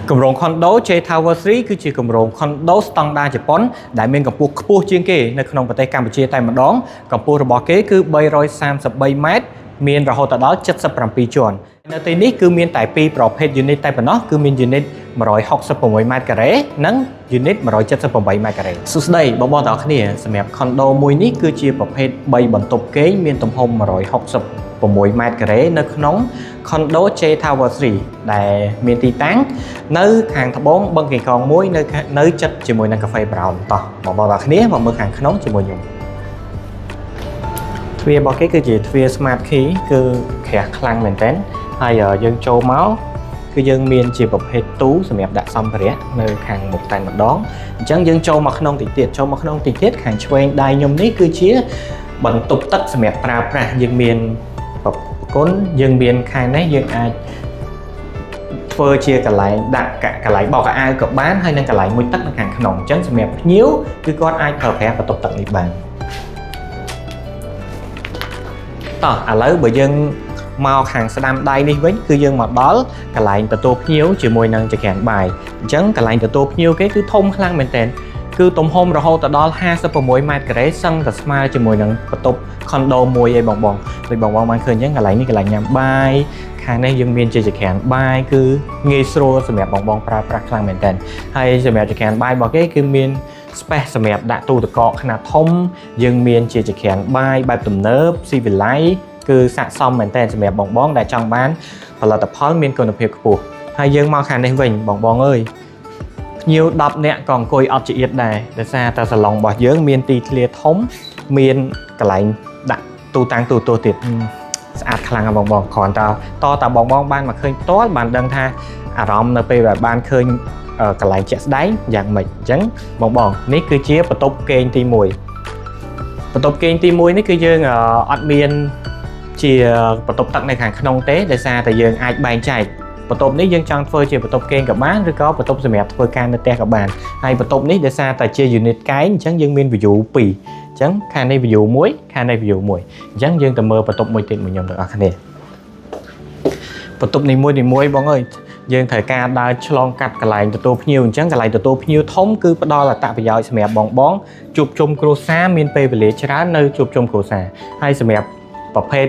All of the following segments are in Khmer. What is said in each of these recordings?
Cầm rồng condo J Tower 3 คือជាកម្រង condo standard ជប៉ុនដែលមានកម្ពស់ខ្ពស់ជាងគេនៅក្នុងប្រទេសកម្ពុជាតែម្ដងកម្ពស់របស់គេគឺ333ម៉ែត្រមានរហូតដល់77ជាន់នៅទីនេះគឺមានតែ2ប្រភេទ unit តែប៉ុណ្ណោះគឺមាន unit 166ម៉ែត្រការ៉េនិង unit 178ម៉ែត្រការ៉េសួស្តីបងប្អូនទាំងអស់គ្នាសម្រាប់ condo មួយនេះគឺជាប្រភេទ3បន្ទប់គេងមានទំហំ166ម៉ែត្រការ៉េនៅក្នុង condo J Tower 3ដែលមានទីតាំងនៅខាងត្បូងបឹងកេងកងមួយនៅជិតជាមួយនឹង Cafe Brown តោះបងប្អូនទាំងអស់គ្នាមកមើលខាងក្នុងជាមួយខ្ញុំទ្វាររបស់គេគឺជាទ្វារ Smart Key គឺក្រាស់ខ្លាំងមែនទែនហើយយើងចូលមកគឺយើងមានជាប្រភេទទូសម្រាប់ដាក់សម្ភារៈនៅខាងមុខតែម្ដងអញ្ចឹងយើងចូលមកក្នុងតិចទៀតខាងឆ្វេងដៃខ្ញុំនេះគឺជាបន្ទប់ទឹកសម្រាប់ប្រើប្រាស់យើងមានប្រគុណយើងមានខាងនេះយើងអាចធ្វើជាកន្លែងដាក់កន្លែងបោកអាវក៏បានហើយនឹងកន្លែងមួយទឹកនៅខាងក្នុងអញ្ចឹងសម្រាប់ភ្ញៀវគឺគាត់អាចប្រើប្រាស់បន្ទប់ទឹកនេះបានតោះឥឡូវបើយើងមកខាងស្ដាំដៃនេះវិញគឺយើងមកដល់កន្លែងទទួលភ្ញៀវជាមួយនឹងចង្ក្រានបាយអញ្ចឹងកន្លែងទទួលភ្ញៀវគេគឺធំខ្លាំងមែនទែនគឺទំហំរហូតដល់56ម៉ែត្រការ៉េសឹងតែស្មើជាមួយនឹងបន្ទប់ condo មួយឯងបងដូចបងបានឃើញអញ្ចឹងកន្លែងនេះកន្លែងញ៉ាំបាយខាងនេះយើងមានជាចង្ក្រានបាយគឺងាយស្រួលសម្រាប់បងប្រើប្រាស់ខ្លាំងមែនទែនហើយសម្រាប់ចង្ក្រានបាយរបស់គេគឺមាន space សម្រាប់ដាក់ទូទឹកកកខ្នាតធំយើងមានជាចង្ក្រានបាយបែបទំនើបស៊ីវិល័យគឺស័ក្តិសមមែនទែនសម្រាប់បងដែលចង់បានផលិតផលមានគុណភាពខ្ពស់ហើយយើងមកខាងនេះវិញបងអើយភ្ញៀវ10នាក់ក៏អង្គុយអត់ជាអៀតដែរដោយសារតែសាឡុងរបស់យើងមានទីធ្លាធំមានកន្លែងដាក់ទូតាំងទូទស្សន៍ទៀតស្អាតខ្លាំងណាស់បងគ្រាន់តែតើបងបានមកឃើញផ្ទាល់បានដឹងថាអារម្មណ៍នៅពេលដែលបានឃើញកន្លែងជាក់ស្ដែងយ៉ាងម៉េចអញ្ចឹងបងនេះគឺជាបន្ទប់គេងទី1បន្ទប់គេងទី1នេះគឺយើងអត់មានជាបន្ទប់ទឹកនៅខាងក្នុងទេដោយសារតែយើងអាចបែងចែកបន្ទប់នេះយើងចង់ធ្វើជាបន្ទប់គេងក៏បានឬក៏បន្ទប់សម្រាប់ធ្វើការនៅផ្ទះក៏បានហើយបន្ទប់នេះដោយសារតែជា unit កែងអញ្ចឹងយើងមាន view 2អញ្ចឹងខាងនេះ view 1ខាងនេះ view 1អញ្ចឹងយើងទៅមើលបន្ទប់មួយទៀតមួយខ្ញុំទាំងអស់គ្នាបន្ទប់នីមួយបងអើយយើងត្រូវការដើរឆ្លងកាត់កន្លែងទទួលភ្ញៀវអញ្ចឹងកន្លែងទទួលភ្ញៀវធំគឺផ្ដល់អត្ថប្រយោជន៍សម្រាប់បងជួបជុំគ្រួសារមានពេលវេលាច្រើននៅជួបជុំគ្រួសារហើយសម្រាប់ប្រភេទ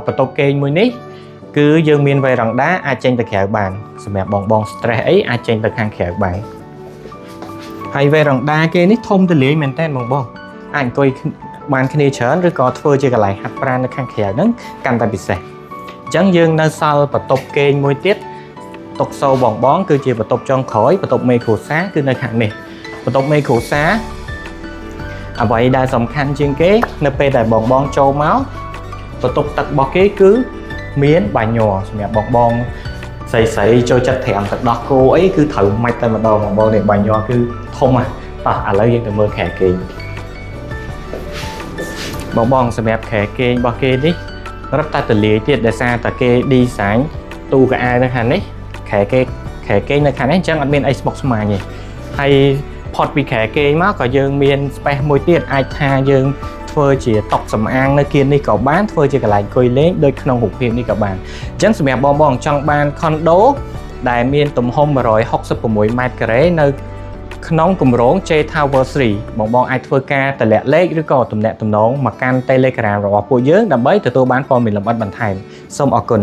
បន្ទប់គេងមួយនេះគឺយើងមានវេរ៉ង់ដាអាចចេញទៅក្រៅបានសម្រាប់បង stress អីអាចចេញទៅខាងក្រៅបានហើយវេរ៉ង់ដាគេនេះធំទូលាយមែនតើបងអាចអង្គុយបានគ្នាច្រើនឬក៏ធ្វើជាកន្លែងហាត់ប្រាណនៅខាងក្រៅហ្នឹងកាន់តែពិសេសអញ្ចឹងយើងនៅសល់បន្ទប់គេងមួយទៀតតុកសូបងគឺជាបន្ទប់ចុងក្រោយបន្ទប់មេគ្រួសារគឺនៅខាងនេះបន្ទប់មេគ្រួសារអ្វីដែលសំខាន់ជាងគេនៅពេលដែលបងចូលមកបន្ទប់ទឹករបស់គេគឺមានបាញ័រសម្រាប់បងស្រីចូលចិត្តត្រាំទឹកដោះគោអីគឺត្រូវម៉ាច់តែម្ដងបងនេះបាញ័រគឺធំណាស់តោះឥឡូវយើងទៅមើលខែគេងបងសម្រាប់ខែគេងរបស់គេនេះរឹតតែទលាយទៀតដោយសារតែគេ design ទូកៅអៅនៅខាងនេះខែគេងនៅខាងនេះអញ្ចឹងអត់មានអីស្មុគស្មាញទេហើយផុតពីខែគេងមកក៏យើងមាន space មួយទៀតអាចថាយើងធ្វើជាតុសម្អាងនៅគៀននេះក៏បានធ្វើជាកន្លែងអង្គុយលេងដូចក្នុងរូបភាពនេះក៏បានអញ្ចឹងសម្រាប់បងចង់បាន condo ដែលមានទំហំ166ម៉ែត្រការ៉េនៅក្នុងគម្រោង J Tower 3បងអាចធ្វើការតម្លាក់លេខឬក៏ទំនាក់ទំនងមកកាន់ Telegram របស់ពួកយើងដើម្បីទទួលបានព័ត៌មានលម្អិតបន្ថែមសូមអរគុណ